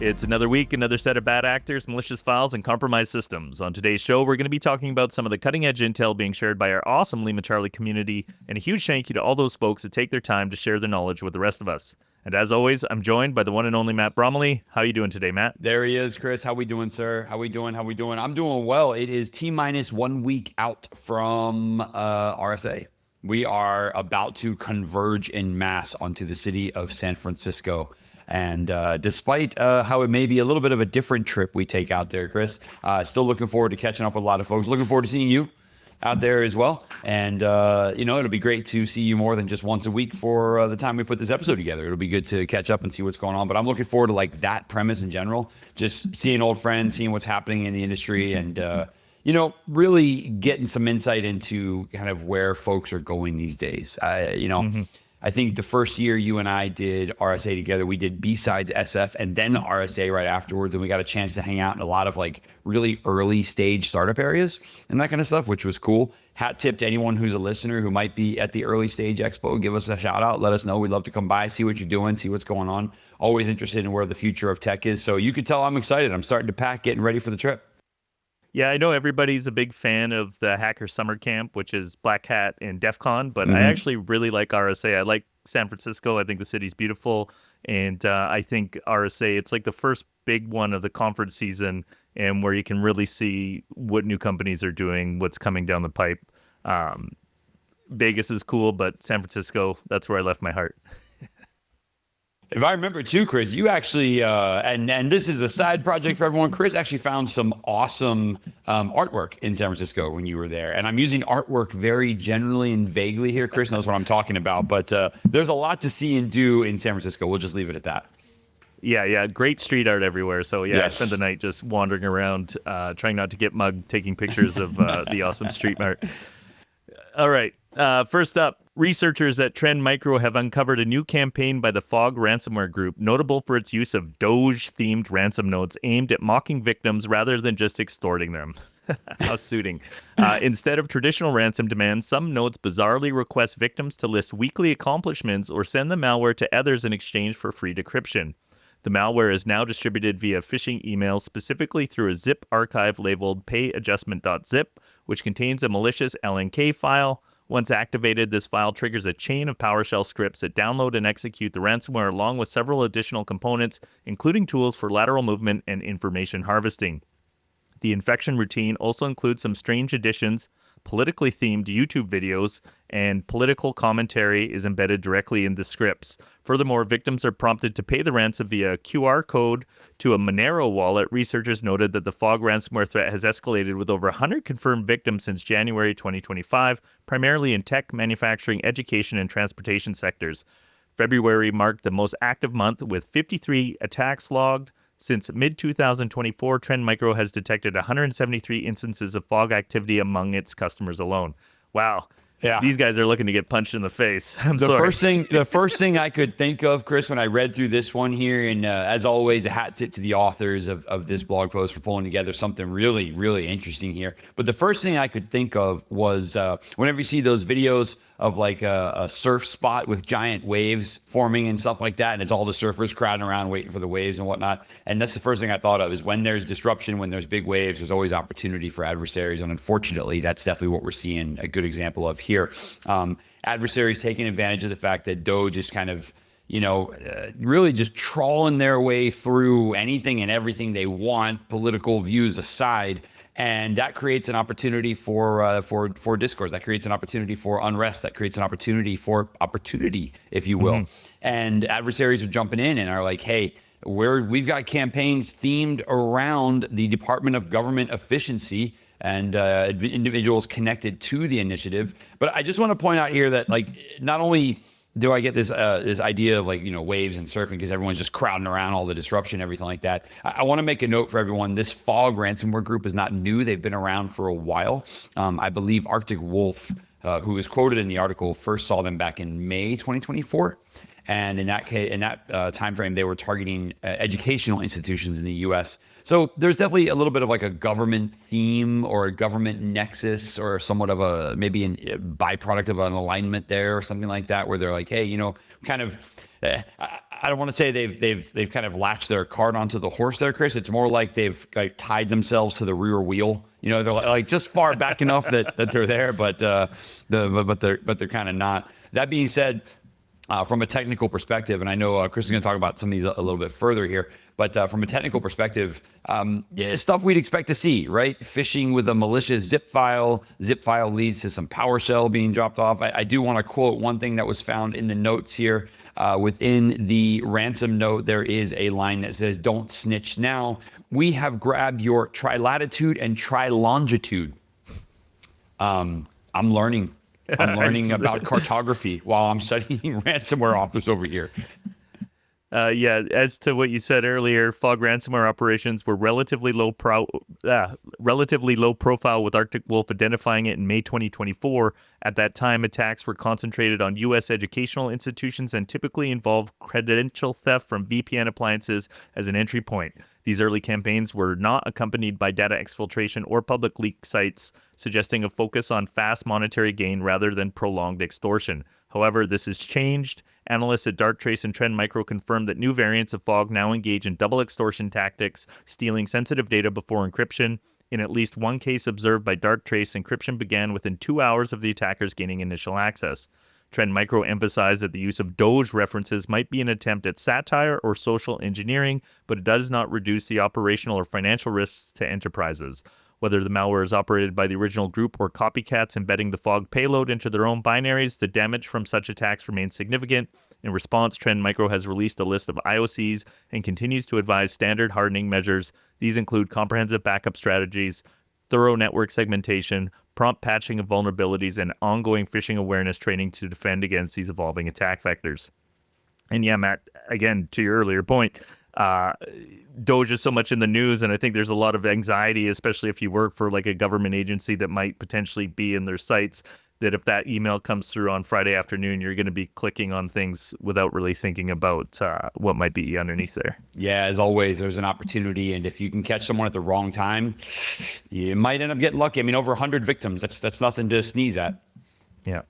It's another week, another set of bad actors, malicious files, and compromised systems. On today's show, we're going to be talking about some of the cutting-edge intel being shared by our awesome LimaCharlie community, and a huge thank you to all those folks that take their time to share their knowledge with the rest of us. And as always, I'm joined by the one and only Matt Bromley. How are you doing today, Matt? There he is, Chris. How we doing, sir? How we doing? I'm doing well. It is T-minus 1 week out from RSA. We are about to converge en masse onto the city of San Francisco. And despite how it may be a little bit of a different trip we take out there, Chris, still looking forward to catching up with a lot of folks. Looking forward to seeing you out there as well. And, it'll be great to see you more than just once a week for the time we put this episode together. It'll be good to catch up and see what's going on. But I'm looking forward to like that premise in general, just seeing old friends, seeing what's happening in the industry and, really getting some insight into kind of where folks are going these days. I think the first year you and I did RSA together, we did B-Sides SF and then RSA right afterwards. And we got a chance to hang out in a lot of like really early stage startup areas and that kind of stuff, which was cool. Hat tip to anyone who's a listener who might be at the early stage expo. Give us a shout out. Let us know. We'd love to come by, see what you're doing, see what's going on. Always interested in where the future of tech is. So you could tell I'm excited. I'm starting to pack, getting ready for the trip. Yeah, I know everybody's a big fan of the Hacker Summer Camp, which is Black Hat and DEF CON, but I actually really like RSA. I like San Francisco. I think the city's beautiful. And I think RSA, it's like the first big one of the conference season and where you can really see what new companies are doing, what's coming down the pipe. Vegas is cool, but San Francisco, that's where I left my heart. If I remember too, Chris, you actually, and this is a side project for everyone, Chris actually found some awesome artwork in San Francisco when you were there. And I'm using artwork very generally and vaguely here. Chris knows what I'm talking about, but there's a lot to see and do in San Francisco. We'll just leave it at that. Yeah. Great street art everywhere. So yeah, yes. I spent the night just wandering around, trying not to get mugged, taking pictures of the awesome street art. All right. First up, researchers at Trend Micro have uncovered a new campaign by the Fog ransomware group, notable for its use of DOGE-themed ransom notes aimed at mocking victims rather than just extorting them. How suiting. Instead of traditional ransom demands, some notes bizarrely request victims to list weekly accomplishments or send the malware to others in exchange for free decryption. The malware is now distributed via phishing emails, specifically through a zip archive labeled payadjustment.zip, which contains a malicious LNK file. Once activated, this file triggers a chain of PowerShell scripts that download and execute the ransomware along with several additional components, including tools for lateral movement and information harvesting. The infection routine also includes some strange additions, politically themed YouTube videos, and political commentary is embedded directly in the scripts. Furthermore, victims are prompted to pay the ransom via QR code to a Monero wallet. Researchers noted that the Fog ransomware threat has escalated with over 100 confirmed victims since January 2025, primarily in tech, manufacturing, education, and transportation sectors. February marked the most active month with 53 attacks logged. Since mid-2024, Trend Micro has detected 173 instances of Fog activity among its customers alone. Wow. Yeah. These guys are looking to get punched in the face. The first thing I could think of, Chris, when I read through this one here, and as always, a hat tip to the authors of this blog post for pulling together something really, really interesting here. But the first thing I could think of was whenever you see those videos of like a surf spot with giant waves forming and stuff like that, and it's all the surfers crowding around waiting for the waves and whatnot. And that's the first thing I thought of is when there's disruption, when there's big waves, there's always opportunity for adversaries. And unfortunately, that's definitely what we're seeing a good example of here. Adversaries taking advantage of the fact that Doge is kind of, really just trawling their way through anything and everything they want, political views aside. And that creates an opportunity for discourse. That creates an opportunity for unrest. That creates an opportunity for opportunity, if you will. Mm-hmm. And adversaries are jumping in and are like, hey, we've got campaigns themed around the Department of Government Efficiency and individuals connected to the initiative. But I just want to point out here that like not only do I get this idea of like, waves and surfing because everyone's just crowding around all the disruption, everything like that. I want to make a note for everyone. This Fog ransomware group is not new. They've been around for a while. I believe Arctic Wolf, who was quoted in the article, first saw them back in May 2024. And in that time frame, they were targeting educational institutions in the U.S. So there's definitely a little bit of like a government theme or a government nexus or somewhat of a maybe a byproduct of an alignment there or something like that, where they're like, hey, kind of I don't want to say they've kind of latched their cart onto the horse there, Chris. It's more like they've like tied themselves to the rear wheel. You know, they're like just far back enough that they're there, but they're kind of not. That being said, from a technical perspective, and I know Chris is going to talk about some of these a little bit further here, but from a technical perspective, stuff we'd expect to see, right? Phishing with a malicious zip file. Zip file leads to some PowerShell being dropped off. I do want to quote one thing that was found in the notes here. Within the ransom note, there is a line that says, "Don't snitch now. We have grabbed your trilatitude and trilongitude." I'm learning. I'm learning about cartography while I'm studying ransomware authors over here. As to what you said earlier, fog ransomware operations were relatively low profile, with Arctic Wolf identifying it in May 2024. At that time, attacks were concentrated on U.S. educational institutions and typically involved credential theft from VPN appliances as an entry point. These early campaigns were not accompanied by data exfiltration or public leak sites, suggesting a focus on fast monetary gain rather than prolonged extortion. However, this has changed. Analysts at Darktrace and Trend Micro confirmed that new variants of fog now engage in double extortion tactics, stealing sensitive data before encryption. In at least one case observed by Darktrace, encryption began within 2 hours of the attackers gaining initial access. Trend Micro emphasized that the use of DOGE references might be an attempt at satire or social engineering, but it does not reduce the operational or financial risks to enterprises. Whether the malware is operated by the original group or copycats embedding the fog payload into their own binaries, the damage from such attacks remains significant. In response, Trend Micro has released a list of IOCs and continues to advise standard hardening measures. These include comprehensive backup strategies, thorough network segmentation, prompt patching of vulnerabilities, and ongoing phishing awareness training to defend against these evolving attack vectors. And yeah, Matt, again, to your earlier point, DOGE is so much in the news, and I think there's a lot of anxiety, especially if you work for like a government agency that might potentially be in their sites, that if that email comes through on Friday afternoon, you're going to be clicking on things without really thinking about what might be underneath there. Yeah, as always, there's an opportunity, and if you can catch someone at the wrong time, you might end up getting lucky. I mean, over 100 victims, that's nothing to sneeze at. Yeah.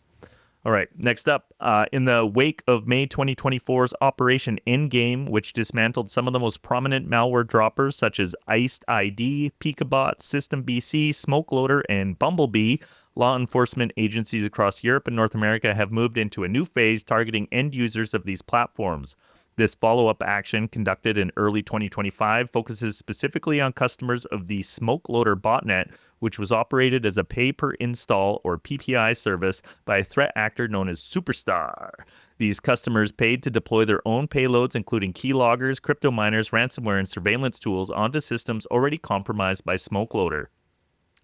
All right, next up, in the wake of May 2024's Operation Endgame, which dismantled some of the most prominent malware droppers such as IcedID, Pikabot, SystemBC, Smokeloader, and Bumblebee, law enforcement agencies across Europe and North America have moved into a new phase targeting end users of these platforms. This follow-up action, conducted in early 2025, focuses specifically on customers of the Smokeloader botnet, which was operated as a pay-per-install or PPI service by a threat actor known as Superstar. These customers paid to deploy their own payloads, including keyloggers, crypto miners, ransomware, and surveillance tools onto systems already compromised by Smokeloader.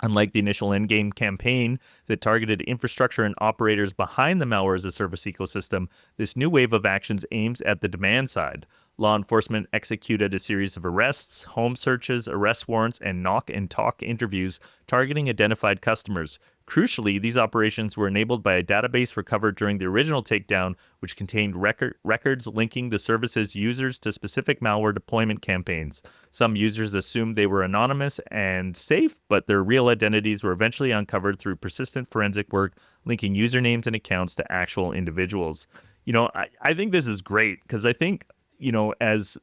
Unlike the initial Endgame campaign that targeted infrastructure and operators behind the malware as a service ecosystem, this new wave of actions aims at the demand side. Law enforcement executed a series of arrests, home searches, arrest warrants, and knock and talk interviews targeting identified customers. Crucially, these operations were enabled by a database recovered during the original takedown, which contained records linking the service's users to specific malware deployment campaigns. Some users assumed they were anonymous and safe, but their real identities were eventually uncovered through persistent forensic work, linking usernames and accounts to actual individuals. You know, I think this is great because I think, you know, as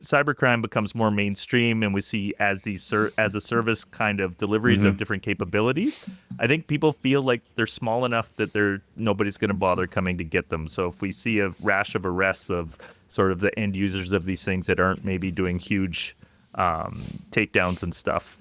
cybercrime becomes more mainstream and we see as these as a service kind of deliveries of different capabilities, I think people feel like they're small enough that nobody's going to bother coming to get them. So if we see a rash of arrests of sort of the end users of these things that aren't maybe doing huge takedowns and stuff,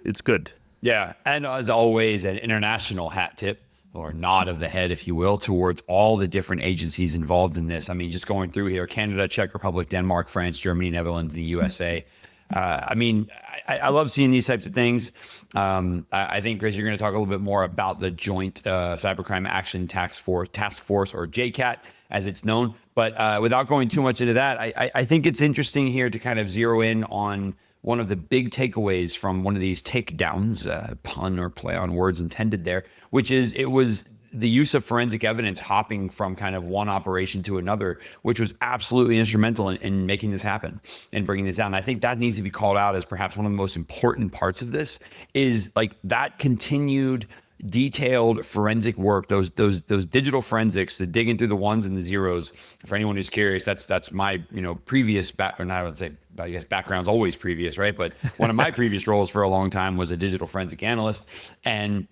it's good. Yeah, and as always, an international hat tip, or nod of the head, if you will, towards all the different agencies involved in this. I mean, just going through here, Canada, Czech Republic, Denmark, France, Germany, Netherlands, the USA. I mean, I love seeing these types of things. I think, Chris, you're going to talk a little bit more about the Joint Cybercrime Action Task Force, or JCAT, as it's known. But without going too much into that, I think it's interesting here to kind of zero in on one of the big takeaways from one of these takedowns, pun or play on words intended there, which is it was the use of forensic evidence hopping from kind of one operation to another, which was absolutely instrumental in making this happen and bringing this down. I think that needs to be called out as perhaps one of the most important parts of this is like that continued, detailed forensic work, those digital forensics, the digging through the ones and the zeros. For anyone who's curious, that's my previous I would say, I guess background's always previous, right? But one of my previous roles for a long time was a digital forensic analyst, and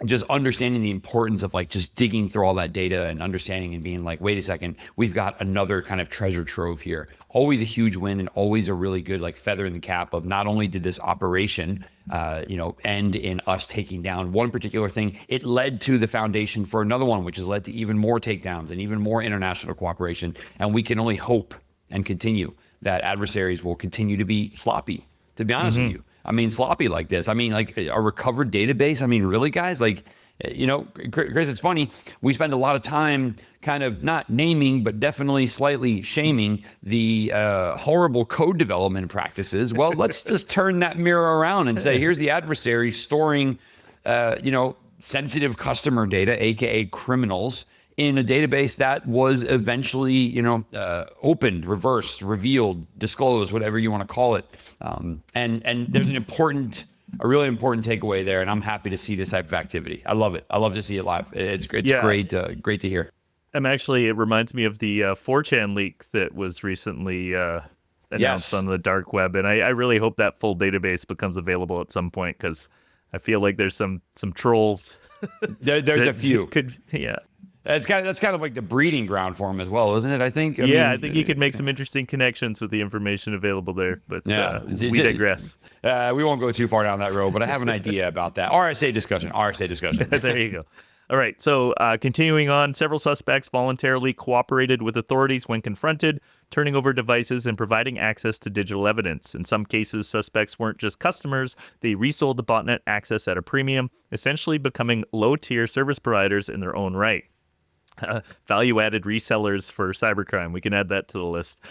just understanding the importance of like just digging through all that data and understanding and being like, wait a second, we've got another kind of treasure trove here. Always a huge win and always a really good like feather in the cap of not only did this operation, end in us taking down one particular thing, it led to the foundation for another one, which has led to even more takedowns and even more international cooperation. And we can only hope and continue that adversaries will continue to be sloppy, to be honest with you. I mean, sloppy like this. I mean, like a recovered database. I mean, really, guys? Like, Chris, it's funny. We spend a lot of time kind of not naming, but definitely slightly shaming the horrible code development practices. Well, let's just turn that mirror around and say, here's the adversary storing, sensitive customer data, aka criminals, in a database that was eventually, opened, reversed, revealed, disclosed, whatever you want to call it. And there's a really important takeaway there, and I'm happy to see this type of activity. I love it. I love to see it live. It's great to hear. It reminds me of the 4chan leak that was recently announced on the dark web, and I really hope that full database becomes available at some point, because I feel like there's some trolls. There's a few. Yeah. That's kind of like the breeding ground for them as well, isn't it? I think. I think you could make some interesting connections with the information available there. But we digress. We won't go too far down that road, but I have an idea about that. RSA discussion. There you go. All right. So continuing on, several suspects voluntarily cooperated with authorities when confronted, turning over devices and providing access to digital evidence. In some cases, suspects weren't just customers. They resold the botnet access at a premium, essentially becoming low-tier service providers in their own right. Value-added resellers for cybercrime. We can add that to the list.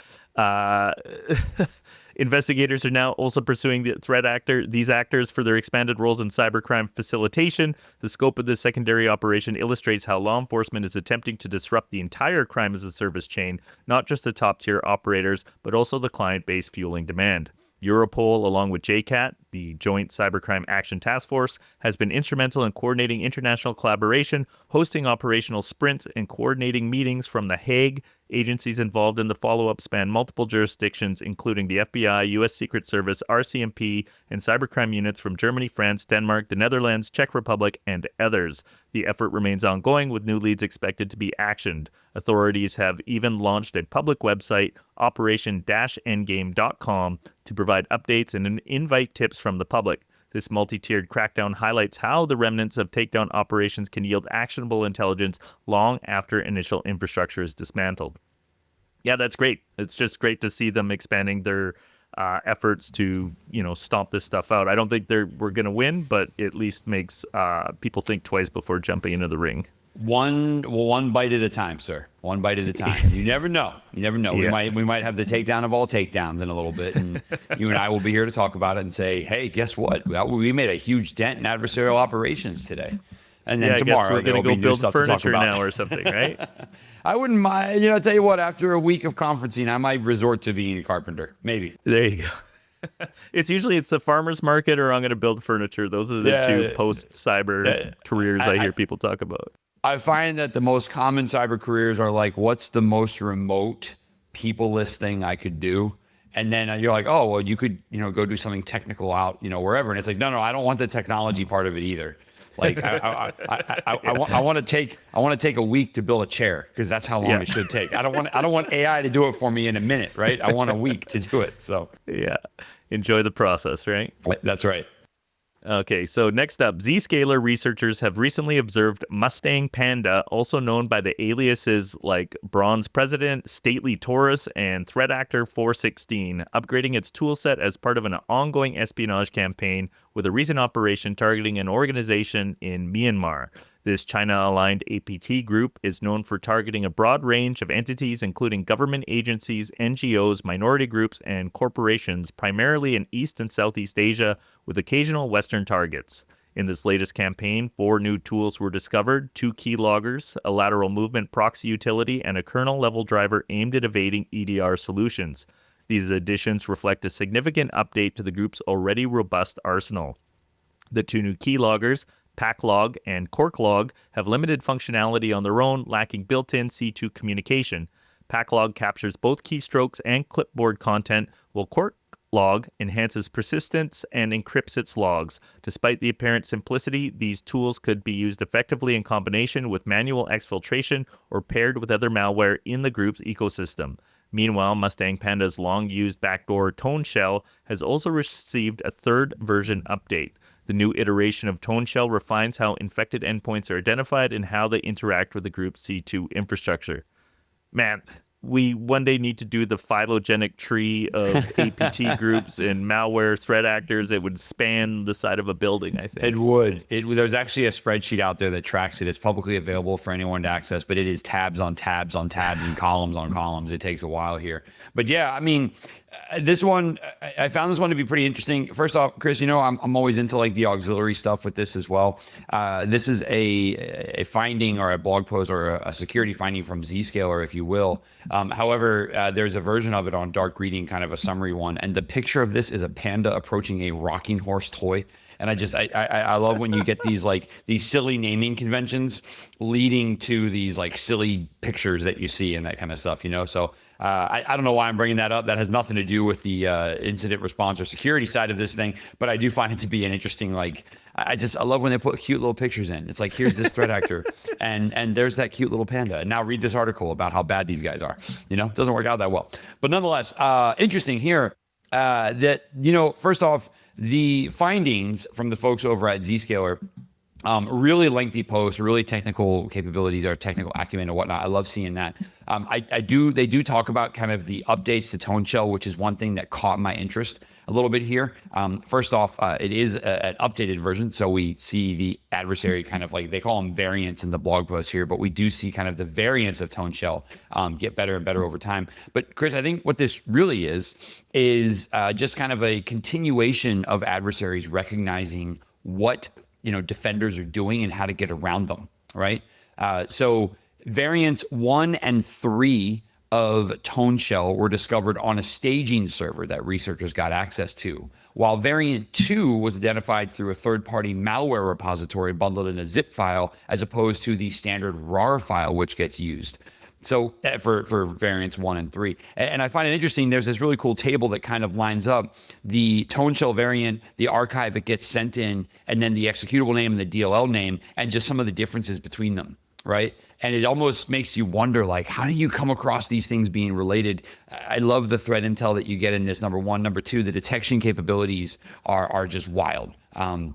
Investigators are now also pursuing these actors for their expanded roles in cybercrime facilitation. The scope of this secondary operation illustrates how law enforcement is attempting to disrupt the entire crime-as-a-service chain, not just the top-tier operators, but also the client base fueling demand. Europol, along with JCAT, the Joint Cybercrime Action Task Force, has been instrumental in coordinating international collaboration, hosting operational sprints, and coordinating meetings from The Hague. Agencies involved in the follow-up span multiple jurisdictions, including the FBI, U.S. Secret Service, RCMP, and cybercrime units from Germany, France, Denmark, the Netherlands, Czech Republic, and others. The effort remains ongoing, with new leads expected to be actioned. Authorities have even launched a public website, Operation-Endgame.com, to provide updates and invite tips from the public. This multi-tiered crackdown highlights how the remnants of takedown operations can yield actionable intelligence long after initial infrastructure is dismantled. Yeah, that's great. It's just great to see them expanding their efforts to, stomp this stuff out. I don't think we're going to win, but it at least makes people think twice before jumping into the ring. One bite at a time, sir. One bite at a time. You never know. Yeah. We might have the takedown of all takedowns in a little bit, and you and I will be here to talk about it and say, hey, guess what? We made a huge dent in adversarial operations today. And then tomorrow, we're going to go build furniture now or something, right? I wouldn't mind. I'll tell you what, after a week of conferencing, I might resort to being a carpenter. Maybe. There you go. It's the farmer's market, or I'm going to build furniture. Those are the two post-cyber careers I hear people talk about. I find that the most common cyber careers are like, what's the most remote, people-less thing I could do? And then you're like, oh, well, you could, go do something technical out, wherever. And it's like, no, I don't want the technology part of it either. Like, I want to take a week to build a chair, because that's how long it should take. I don't want AI to do it for me in a minute, right? I want a week to do it. So enjoy the process, right? That's right. Okay, so next up, Zscaler researchers have recently observed Mustang Panda, also known by the aliases like Bronze President, Stately Taurus, and Threat Actor 416, upgrading its toolset as part of an ongoing espionage campaign with a recent operation targeting an organization in Myanmar. This China-aligned APT group is known for targeting a broad range of entities, including government agencies, NGOs, minority groups, and corporations, primarily in East and Southeast Asia, with occasional Western targets. In this latest campaign, 4 new tools were discovered: 2 keyloggers, a lateral movement proxy utility, and a kernel-level driver aimed at evading EDR solutions. These additions reflect a significant update to the group's already robust arsenal. The 2 new keyloggers, Packlog and Corklog have limited functionality on their own, lacking built-in C2 communication. Packlog captures both keystrokes and clipboard content, while Corklog enhances persistence and encrypts its logs. Despite the apparent simplicity, these tools could be used effectively in combination with manual exfiltration or paired with other malware in the group's ecosystem. Meanwhile, Mustang Panda's long-used backdoor Tone Shell has also received a third version update. The new iteration of Tone Shell refines how infected endpoints are identified and how they interact with the group's C2 infrastructure. Man, we one day need to do the phylogenetic tree of APT groups and malware threat actors. It would span the side of a building, I think. It would. There's actually a spreadsheet out there that tracks it. It's publicly available for anyone to access, but it is tabs on tabs on tabs and columns on columns. It takes a while here. But yeah, I mean, this one, I found this one to be pretty interesting. First off, Chris, you know, I'm always into like the auxiliary stuff with this as well. This is a finding or a blog post or a security finding from Zscaler, if you will. However, there's a version of it on Dark Reading, kind of a summary one. And the picture of this is a panda approaching a rocking horse toy. And I love when you get these like these silly naming conventions leading to these like silly pictures that you see and that kind of stuff, you know? So I don't know why I'm bringing that up. That has nothing to do with the incident response or security side of this thing, but I do find it to be an interesting, like, I love when they put cute little pictures in. It's like, here's this threat actor and there's that cute little panda. And now read this article about how bad these guys are. You know, it doesn't work out that well. But nonetheless, interesting here that, you know, first off, the findings from the folks over at Zscaler, really lengthy posts, really technical capabilities or technical acumen and whatnot. I love seeing that. They do talk about kind of the updates to Tone Shell, which is one thing that caught my interest a little bit here. First off, it is an updated version. So we see the adversary kind of like, they call them variants in the blog post here, but we do see kind of the variants of Tone Shell get better and better over time. But Chris, I think what this really is just kind of a continuation of adversaries recognizing what, you know, defenders are doing and how to get around them, right? So variants 1 and 3 of Tone Shell were discovered on a staging server that researchers got access to, while variant 2 was identified through a third-party malware repository bundled in a zip file, as opposed to the standard RAR file, which gets used. So for variants 1 and 3. And I find it interesting, there's this really cool table that kind of lines up the Tone Shell variant, the archive it gets sent in, and then the executable name and the DLL name, and just some of the differences between them, right? And it almost makes you wonder, like, how do you come across these things being related? I love the threat intel that you get in this, number one. Number two, the detection capabilities are just wild.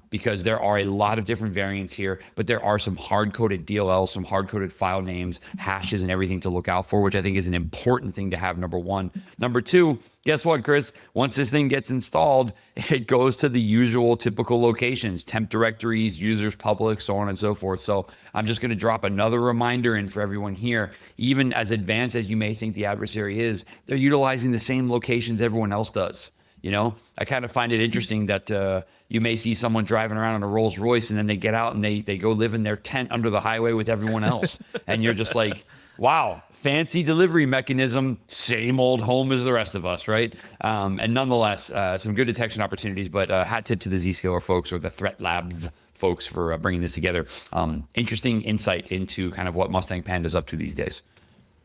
Because there are a lot of different variants here, but there are some hard-coded DLLs, some hard-coded file names, hashes, and everything to look out for, which I think is an important thing to have, number one. Number two, guess what, Chris? Once this thing gets installed, it goes to the usual typical locations, temp directories, users public, so on and so forth. So I'm just going to drop another reminder in for everyone here. Even as advanced as you may think the adversary is, they're utilizing the same locations everyone else does. You know, I kind of find it interesting that you may see someone driving around in a Rolls Royce and then they get out and they go live in their tent under the highway with everyone else. And you're just like, wow, fancy delivery mechanism, same old home as the rest of us, right? And nonetheless, some good detection opportunities, but hat tip to the Zscaler folks or the Threat Labs folks for bringing this together. Interesting insight into kind of what Mustang Panda is up to these days.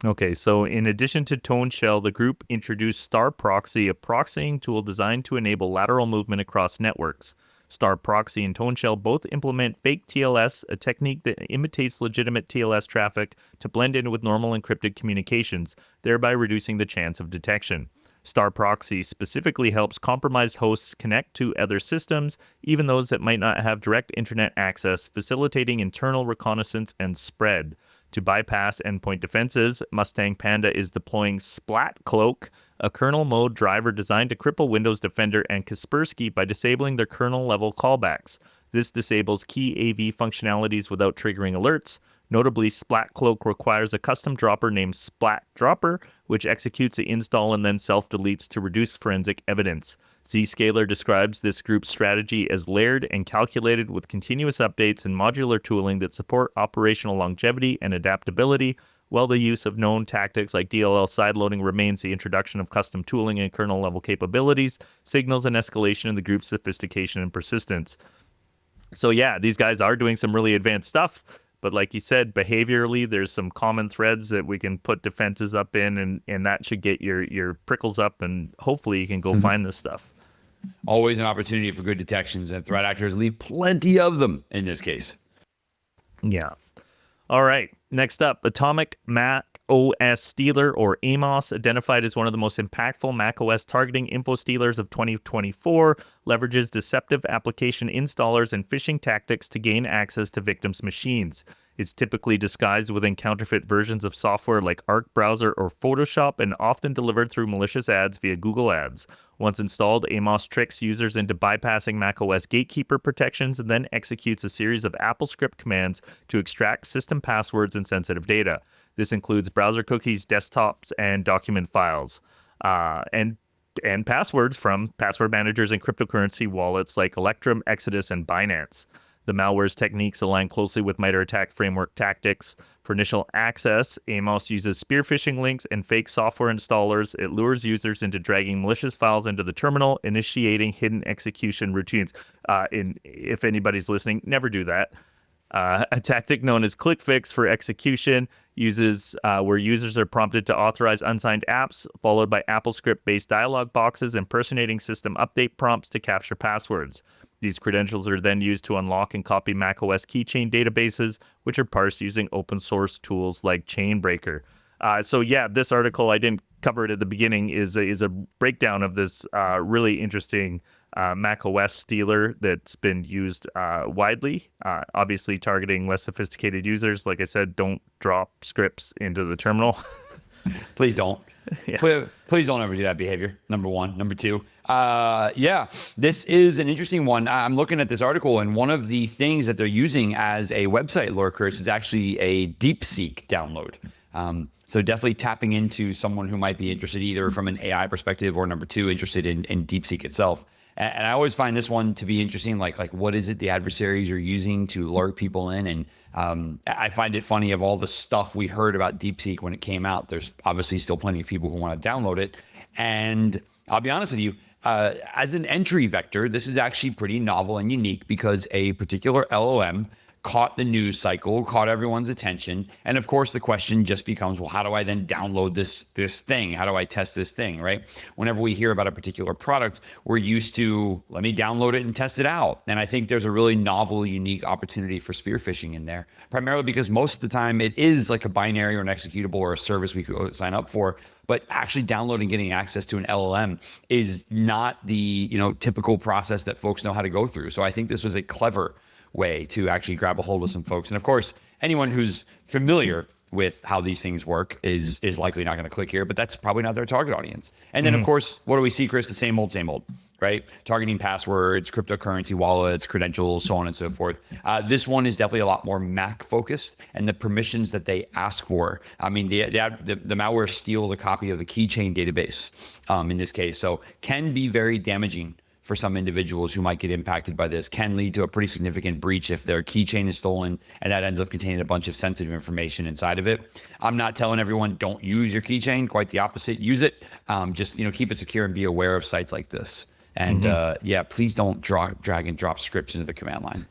Okay, so in addition to Tone Shell, the group introduced Star Proxy, a proxying tool designed to enable lateral movement across networks. Star Proxy and Tone Shell both implement fake TLS, a technique that imitates legitimate TLS traffic to blend in with normal encrypted communications, thereby reducing the chance of detection. Star Proxy specifically helps compromised hosts connect to other systems, even those that might not have direct internet access, facilitating internal reconnaissance and spread. To bypass endpoint defenses, Mustang Panda is deploying Splat Cloak, a kernel mode driver designed to cripple Windows Defender and Kaspersky by disabling their kernel-level callbacks. This disables key AV functionalities without triggering alerts. Notably, Splat Cloak requires a custom dropper named Splat Dropper, which executes the install and then self-deletes to reduce forensic evidence. Zscaler describes this group's strategy as layered and calculated with continuous updates and modular tooling that support operational longevity and adaptability, while the use of known tactics like DLL sideloading remains. The introduction of custom tooling and kernel-level capabilities signals an escalation in the group's sophistication and persistence. So yeah, these guys are doing some really advanced stuff. But like you said, behaviorally, there's some common threads that we can put defenses up in, and that should get your prickles up, and hopefully you can go find this stuff. Always an opportunity for good detections, and threat actors leave plenty of them in this case. Yeah. All right. Next up, Atomic macOS Stealer, or AMOS, identified as one of the most impactful macOS targeting info stealers of 2024, leverages deceptive application installers and phishing tactics to gain access to victims' machines. It's typically disguised within counterfeit versions of software like Arc Browser or Photoshop, and often delivered through malicious ads via Google Ads. Once installed, AMOS tricks users into bypassing macOS gatekeeper protections and then executes a series of AppleScript commands to extract system passwords and sensitive data. This includes browser cookies, desktops, and document files, and passwords from password managers and cryptocurrency wallets like Electrum, Exodus, and Binance. The malware's techniques align closely with MITRE ATT&CK framework tactics. For initial access, AMOS uses spear phishing links and fake software installers. It lures users into dragging malicious files into the terminal, initiating hidden execution routines. If anybody's listening, never do that. A tactic known as ClickFix for execution uses where users are prompted to authorize unsigned apps, followed by AppleScript-based dialog boxes impersonating system update prompts to capture passwords. These credentials are then used to unlock and copy macOS keychain databases, which are parsed using open source tools like Chainbreaker. So yeah, this article, I didn't cover it at the beginning, is a breakdown of this really interesting macOS stealer that's been used widely, obviously targeting less sophisticated users. Like I said, don't drop scripts into the terminal. Please don't. Yeah. Please don't ever do that behavior. Number one. Number two. This is an interesting one. I'm looking at this article, and one of the things that they're using as a website lurker is actually a DeepSeek download. So definitely tapping into someone who might be interested either from an AI perspective or number two, interested in DeepSeek itself. And I always find this one to be interesting. Like what is it the adversaries are using to lure people in? And I find it funny, of all the stuff we heard about DeepSeek when it came out, there's obviously still plenty of people who want to download it. And I'll be honest with you, as an entry vector, this is actually pretty novel and unique because a particular LLM caught the news cycle, caught everyone's attention. And of course, the question just becomes, well, how do I then download this thing? How do I test this thing, right? Whenever we hear about a particular product, we're used to, let me download it and test it out. And I think there's a really novel, unique opportunity for spear phishing in there, primarily because most of the time it is like a binary or an executable or a service we could sign up for. But actually downloading, getting access to an LLM is not the typical process that folks know how to go through. So I think this was a clever way to actually grab a hold of some folks. And of course, anyone who's familiar with how these things work is likely not going to click here, but that's probably not their target audience. And then of course, what do we see, Chris? The same old, right? Targeting passwords, cryptocurrency wallets, credentials, so on and so forth. This one is definitely a lot more Mac focused, and the permissions that they ask for. I mean, the malware steals a copy of the keychain database in this case, so can be very damaging for some individuals who might get impacted by this, can lead to a pretty significant breach if their keychain is stolen and that ends up containing a bunch of sensitive information inside of it. I'm not telling everyone don't use your keychain, quite the opposite. Use it, just keep it secure and be aware of sites like this. And please don't drag and drop scripts into the command line.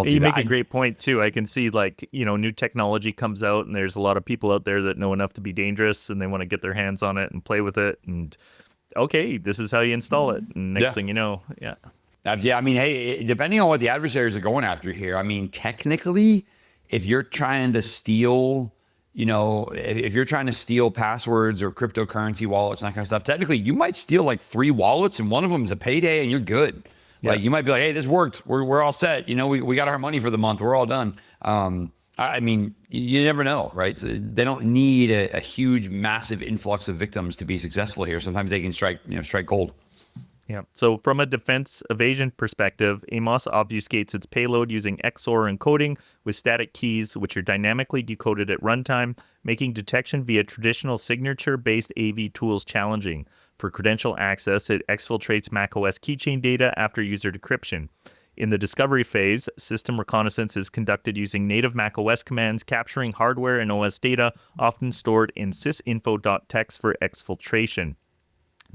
You make a great point too. I can see new technology comes out and there's a lot of people out there that know enough to be dangerous and they want to get their hands on it and play with it, and okay, this is how you install it. And next thing you know, I mean, hey, depending on what the adversaries are going after here, I mean, technically, if you're trying to steal, if you're trying to steal passwords or cryptocurrency wallets and that kind of stuff, technically, you might steal like 3 wallets and one of them is a payday and you're good. Yeah. Like you might be like, hey, this worked. We're all set. We got our money for the month. We're all done. I mean, you never know, right? So they don't need a huge, massive influx of victims to be successful here. Sometimes they can strike gold. Yeah. So from a defense evasion perspective, AMOS obfuscates its payload using XOR encoding with static keys, which are dynamically decoded at runtime, making detection via traditional signature-based AV tools challenging. For credential access, it exfiltrates macOS keychain data after user decryption. In the discovery phase, system reconnaissance is conducted using native macOS commands, capturing hardware and OS data, often stored in sysinfo.txt for exfiltration.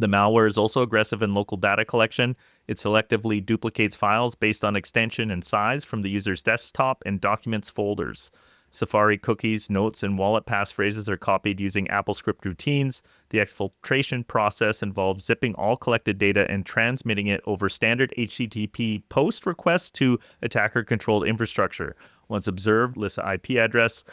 The malware is also aggressive in local data collection. It selectively duplicates files based on extension and size from the user's desktop and documents folders. Safari cookies, notes, and wallet passphrases are copied using AppleScript routines. The exfiltration process involves zipping all collected data and transmitting it over standard HTTP post requests to attacker-controlled infrastructure. Once observed, lists an IP address.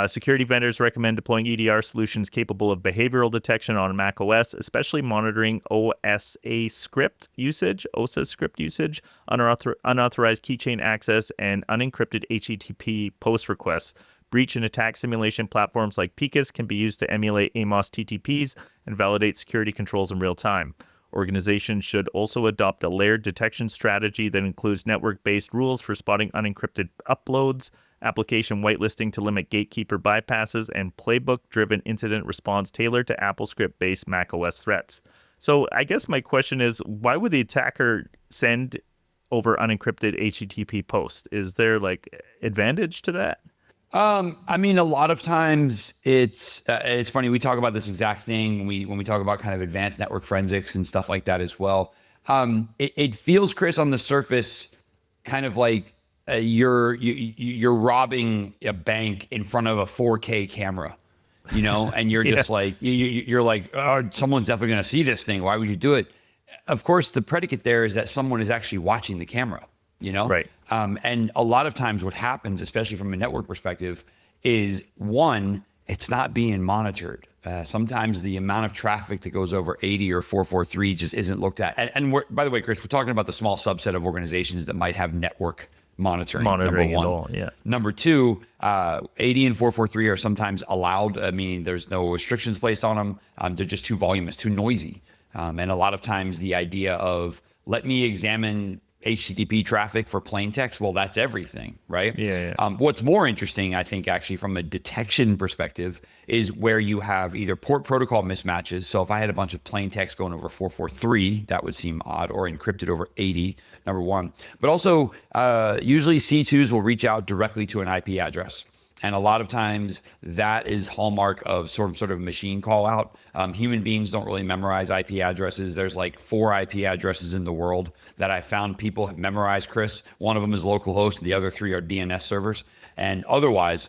Security vendors recommend deploying EDR solutions capable of behavioral detection on macOS, especially monitoring OSA script usage, unauthorized keychain access, and unencrypted HTTP post requests. Breach and attack simulation platforms like Pikabot can be used to emulate AMOS TTPs and validate security controls in real time. Organizations should also adopt a layered detection strategy that includes network-based rules for spotting unencrypted uploads, application whitelisting to limit gatekeeper bypasses, and playbook-driven incident response tailored to AppleScript-based macOS threats. So I guess my question is, why would the attacker send over unencrypted HTTP post? Is there advantage to that? I mean, a lot of times it's funny. We talk about this exact thing when we talk about kind of advanced network forensics and stuff like that as well. It feels, Chris, on the surface, kind of like you're robbing a bank in front of a 4K camera, and you're just you're like, oh, someone's definitely going to see this thing. Why would you do it? Of course, the predicate there is that someone is actually watching the camera. Right. And a lot of times what happens, especially from a network perspective, is one, it's not being monitored. Sometimes the amount of traffic that goes over 80 or 443 just isn't looked at. And by the way, Chris, we're talking about the small subset of organizations that might have network monitoring number one. At all, yeah. Number two, 80 and 443 are sometimes allowed, meaning there's no restrictions placed on them. They're just too voluminous, too noisy. And a lot of times the idea of, let me examine HTTP traffic for plain text, well, that's everything, right? Yeah. What's more interesting, I think, actually, from a detection perspective, is where you have either port protocol mismatches. So if I had a bunch of plain text going over 443, that would seem odd, or encrypted over 80, number one. But also, usually C2s will reach out directly to an IP address. And a lot of times that is hallmark of sort of machine call out. Human beings don't really memorize IP addresses. There's like 4 IP addresses in the world that I found people have memorized, Chris. One of them is localhost, and the other 3 are DNS servers. And otherwise,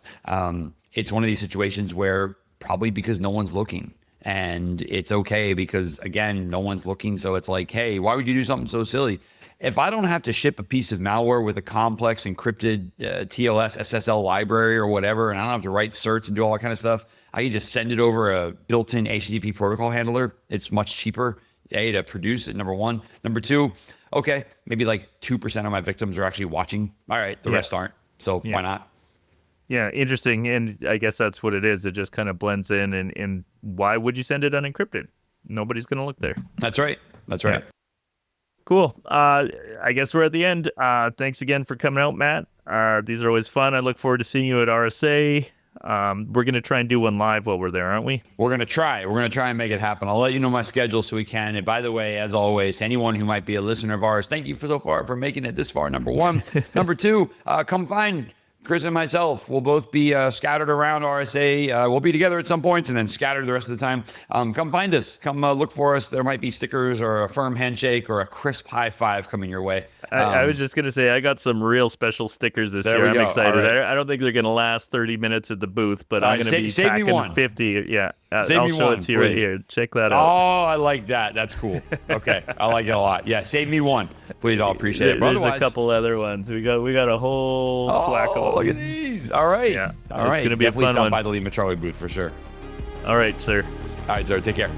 it's one of these situations where probably because no one's looking. And it's okay because, again, no one's looking. So it's like, hey, why would you do something so silly? If I don't have to ship a piece of malware with a complex encrypted TLS SSL library or whatever, and I don't have to write certs and do all that kind of stuff, I can just send it over a built-in HTTP protocol handler. It's much cheaper, to produce it, number one. Number two, okay, maybe like 2% of my victims are actually watching. All right, the rest aren't. So why not? Yeah, interesting. And I guess that's what it is. It just kind of blends in. And why would you send it unencrypted? Nobody's going to look there. That's right. Yeah. Cool. I guess we're at the end. Thanks again for coming out, Matt. These are always fun. I look forward to seeing you at RSA. We're going to try and do one live while we're there, aren't we? We're going to try and make it happen. I'll let you know my schedule so we can. And by the way, as always, to anyone who might be a listener of ours, thank you so far for making it this far, number one. Number two, come find Chris and myself will both be scattered around RSA. We'll be together at some points and then scattered the rest of the time. Come find us. Come look for us. There might be stickers or a firm handshake or a crisp high five coming your way. I was just going to say, I got some real special stickers this year. I'm excited. Right. I don't think they're going to last 30 minutes at the booth, but I'm going to be packing 50. Yeah. I'll show it to you right here. Check that out. Oh, I like that. That's cool. Okay. I like it a lot. Yeah. Save me one. Please. I'll appreciate it. There's a couple other ones. We got a whole swack of them. Look at these. All right. Yeah. All right. It's going to be definitely a fun stop by the LimaCharlie booth for sure. All right, sir. All right, sir. Take care.